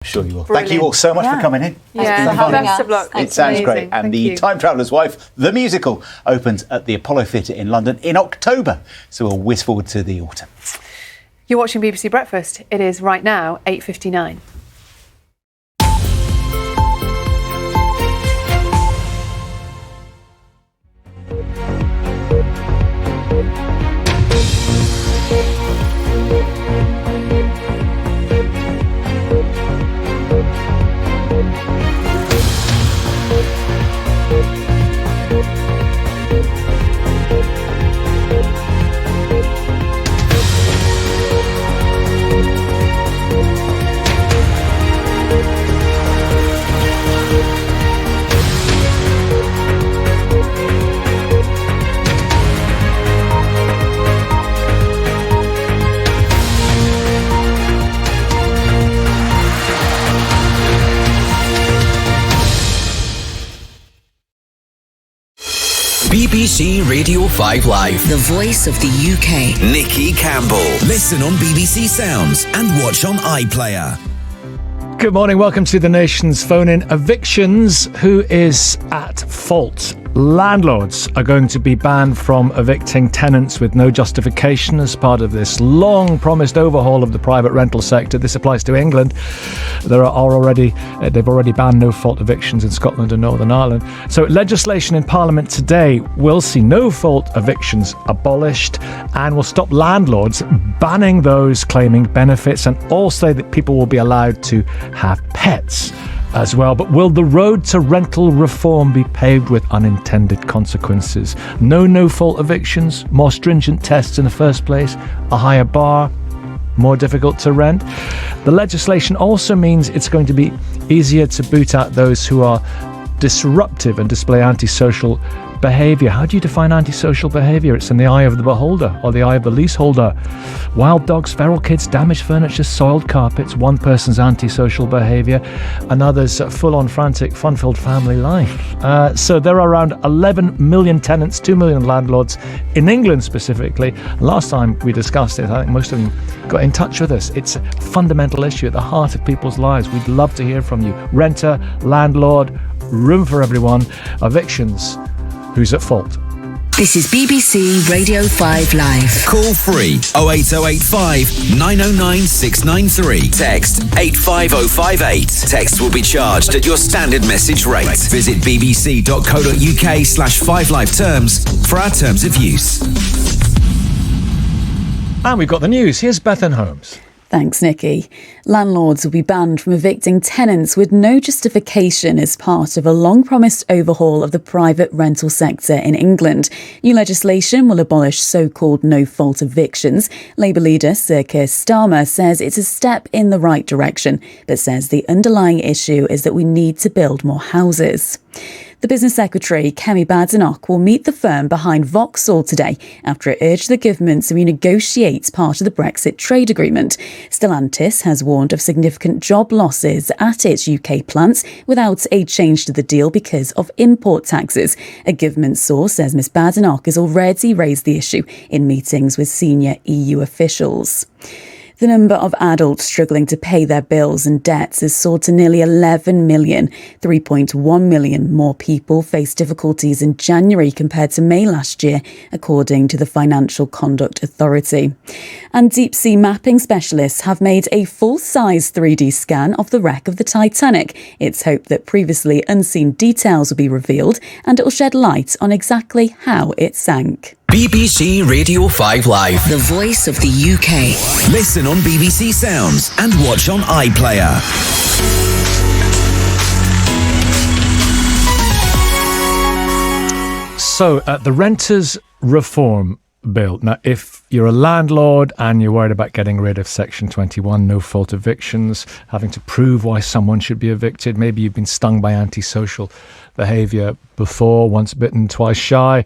Sure you will. Brilliant. Thank you all so much for coming in. Best of luck. It sounds great. And The Time Traveller's Wife, the musical, opens at the Apollo Theatre in London in October. So we'll whiz forward to the autumn. You're watching BBC Breakfast. It is right now 8:59. BBC Radio 5 Live. The voice of the UK. Nicky Campbell. Listen on BBC Sounds and watch on iPlayer. Good morning, welcome to the nation's phone-in. Evictions. Who is at fault? Landlords are going to be banned from evicting tenants with no justification as part of this long-promised overhaul of the private rental sector. This applies to England. They've already banned no-fault evictions in Scotland and Northern Ireland. So legislation in Parliament today will see no-fault evictions abolished and will stop landlords banning those claiming benefits, and also that people will be allowed to have pets as well. But will the road to rental reform be paved with unintended consequences? No-fault evictions, more stringent tests in the first place, a higher bar, more difficult to rent. The legislation also means it's going to be easier to boot out those who are disruptive and display antisocial behaviour. How do you define antisocial behaviour? It's in the eye of the beholder or the eye of the leaseholder. Wild dogs, feral kids, damaged furniture, soiled carpets. One person's antisocial behaviour, another's full-on frantic, fun-filled family life. So there are around 11 million tenants, 2 million landlords in England specifically. Last time we discussed it, I think most of them got in touch with us. It's a fundamental issue at the heart of people's lives. We'd love to hear from you. Renter, landlord, room for everyone, evictions. Who's at fault? This is BBC Radio 5 Live. Call free 08085 909 693. Text 85058. Text will be charged at your standard message rate. Visit bbc.co.uk/5live terms for our terms of use. And we've got the news. Here's Bethan Holmes. Thanks, Nicky. Landlords will be banned from evicting tenants with no justification as part of a long-promised overhaul of the private rental sector in England. New legislation will abolish so-called no-fault evictions. Labour leader Sir Keir Starmer says it's a step in the right direction, but says the underlying issue is that we need to build more houses. The Business Secretary, Kemi Badenoch, will meet the firm behind Vauxhall today after it urged the government to renegotiate part of the Brexit trade agreement. Stellantis has warned of significant job losses at its UK plants without a change to the deal because of import taxes. A government source says Ms Badenoch has already raised the issue in meetings with senior EU officials. The number of adults struggling to pay their bills and debts has soared to nearly 11 million. 3.1 million more people faced difficulties in January compared to May last year, according to the Financial Conduct Authority. And deep-sea mapping specialists have made a full-size 3D scan of the wreck of the Titanic. It's hoped that previously unseen details will be revealed and it will shed light on exactly how it sank. BBC Radio 5 Live. The voice of the UK. Listen on BBC Sounds and watch on iPlayer. So, the Renters Reform Bill. Now, if you're a landlord and you're worried about getting rid of Section 21, no-fault evictions, having to prove why someone should be evicted, maybe you've been stung by antisocial behaviour before, once bitten, twice shy.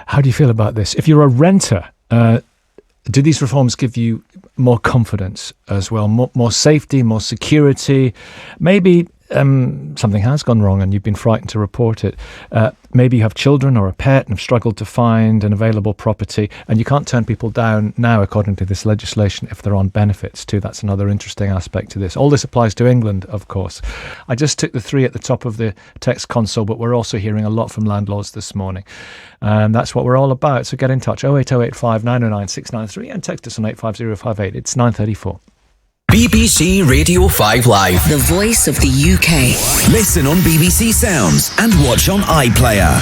How do you feel about this? If you're a renter, do these reforms give you more confidence as well, more safety, more security? Maybe something has gone wrong and you've been frightened to report it. Maybe you have children or a pet and have struggled to find an available property, and you can't turn people down now according to this legislation if they're on benefits too. That's another interesting aspect to this. All this applies to England, of course. I just took the three at the top of the text console, but we're also hearing a lot from landlords this morning. And that's what we're all about. So get in touch, 08085 909 693, and text us on 85058. It's 9:34. BBC Radio 5 Live. The voice of the UK. Listen on BBC Sounds and watch on iPlayer.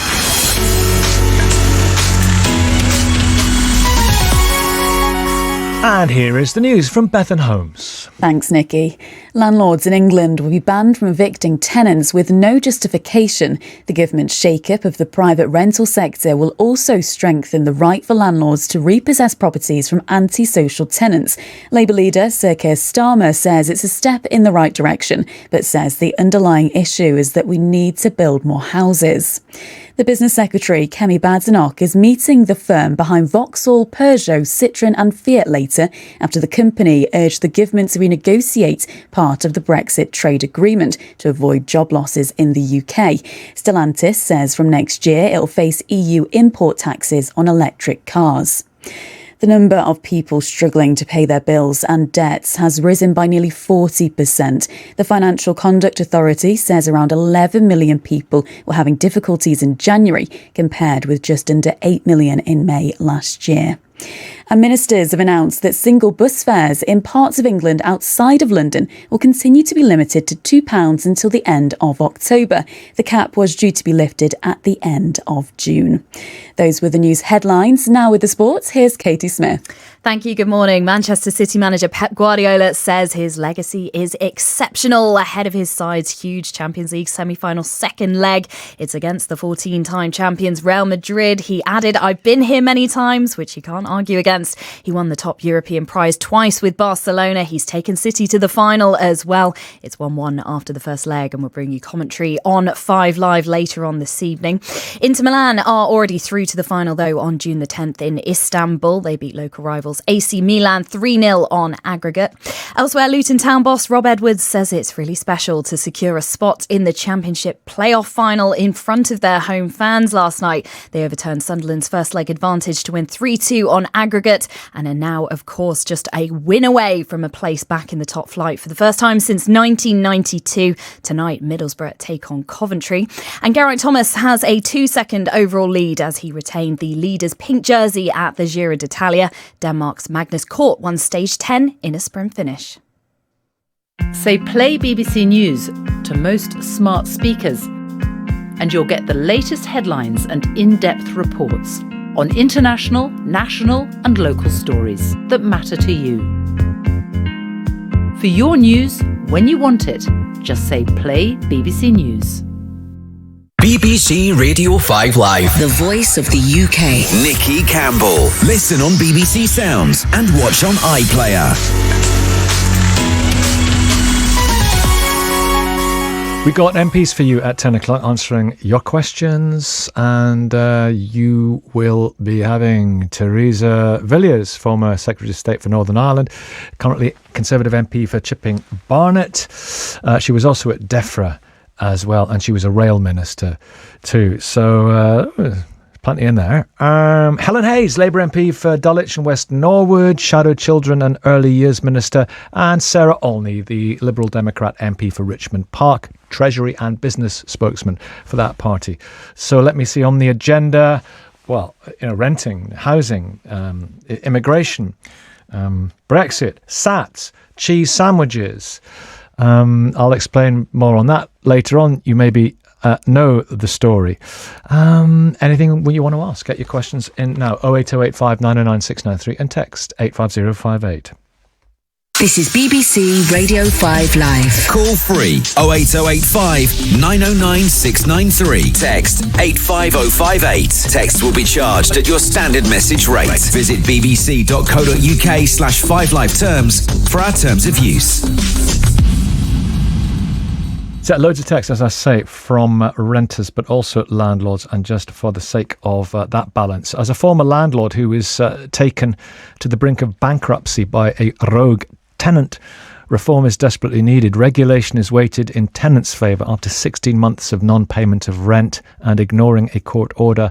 And here is the news from Bethan Holmes. Thanks, Nicky. Landlords in England will be banned from evicting tenants with no justification. The government's shake-up of the private rental sector will also strengthen the right for landlords to repossess properties from antisocial tenants. Labour leader Sir Keir Starmer says it's a step in the right direction, but says the underlying issue is that we need to build more houses. The Business Secretary, Kemi Badenoch, is meeting the firm behind Vauxhall, Peugeot, Citroën and Fiat later after the company urged the government to renegotiate part of the Brexit trade agreement to avoid job losses in the UK. Stellantis says from next year it'll face EU import taxes on electric cars. The number of people struggling to pay their bills and debts has risen by nearly 40%. The Financial Conduct Authority says around 11 million people were having difficulties in January, compared with just under 8 million in May last year. And ministers have announced that single bus fares in parts of England outside of London will continue to be limited to £2 until the end of October. The cap was due to be lifted at the end of June. Those were the news headlines. Now with the sports, here's Katie Smith. Thank you. Good morning. Manchester City manager Pep Guardiola says his legacy is exceptional ahead of his side's huge Champions League semi-final second leg. It's against the 14-time champions Real Madrid. He added, "I've been here many times," which he can't argue against. He won the top European prize twice with Barcelona. He's taken City to the final as well. It's 1-1 after the first leg, and we'll bring you commentary on 5 Live later on this evening. Inter Milan are already through to the final, though, on June the 10th in Istanbul. They beat local rivals AC Milan 3-0 on aggregate. Elsewhere, Luton Town boss Rob Edwards says it's really special to secure a spot in the Championship playoff final in front of their home fans last night. They overturned Sunderland's first leg advantage to win 3-2 on aggregate and are now, of course, just a win away from a place back in the top flight for the first time since 1992. Tonight, Middlesbrough take on Coventry. And Geraint Thomas has a 2-second overall lead as he retained the leader's pink jersey at the Giro d'Italia. Denmark's Magnus Kort won stage 10 in a sprint finish. Say play BBC News to most smart speakers and you'll get the latest headlines and in-depth reports on international, national and local stories that matter to you. For your news, when you want it, just say play BBC News. BBC Radio 5 Live. The voice of the UK. Nicky Campbell. Listen on BBC Sounds and watch on iPlayer. We got MPs for you at 10 o'clock answering your questions, and you will be having Theresa Villiers, former Secretary of State for Northern Ireland, currently Conservative MP for Chipping Barnet. She was also at DEFRA as well, and she was a rail minister too. So plenty in there. Helen Hayes, Labour MP for Dulwich and West Norwood, Shadow Children and Early Years Minister, and Sarah Olney, the Liberal Democrat MP for Richmond Park, Treasury and Business spokesman for that party. So let me see on the agenda. Well, renting, housing, immigration, Brexit, SATs, cheese sandwiches. I'll explain more on that later on. You maybe know the story. Anything you want to ask, get your questions in now. 08085 909 693 and text 85058. This is BBC Radio 5 Live. Call free 08085 909 693. Text 85058. Text will be charged at your standard message rate. Visit bbc.co.uk/5live terms for our terms of use. So loads of texts, as I say, from renters, but also landlords. And just for the sake of that balance, as a former landlord who is taken to the brink of bankruptcy by a rogue tenant, Reform is desperately needed. Regulation is weighted in tenants' favour after 16 months of non-payment of rent and ignoring a court order.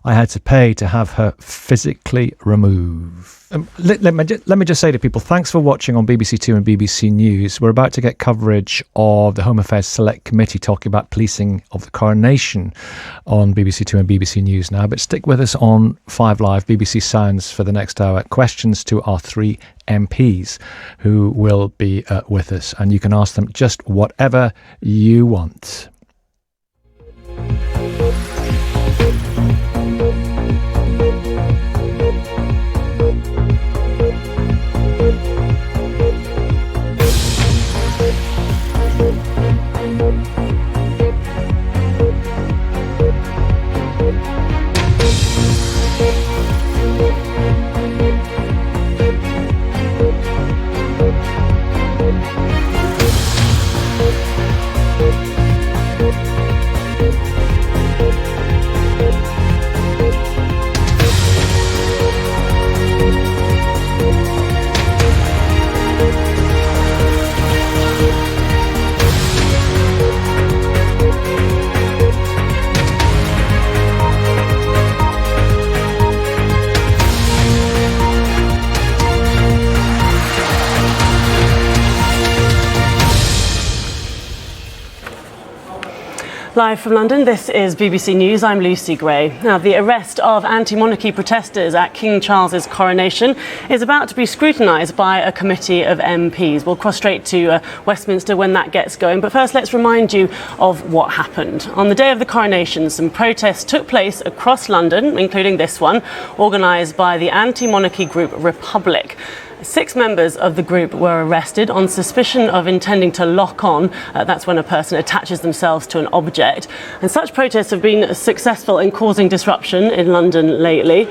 I had to pay to have her physically removed. Let me just say to people, thanks for watching on BBC Two and BBC News. We're about to get coverage of the Home Affairs Select Committee talking about policing of the coronation on BBC Two and BBC News now. But stick with us on 5 Live, BBC Sounds for the next hour. Questions to our 3 MPs who will be with us. And you can ask them just whatever you want. Live from London, this is BBC News. I'm Lucy Gray. Now, the arrest of anti-monarchy protesters at King Charles's coronation is about to be scrutinised by a committee of MPs. We'll cross straight to Westminster when that gets going. But first, let's remind you of what happened. On the day of the coronation, some protests took place across London, including this one, organised by the anti-monarchy group Republic. 6 members of the group were arrested on suspicion of intending to lock on. That's when a person attaches themselves to an object. And such protests have been successful in causing disruption in London lately.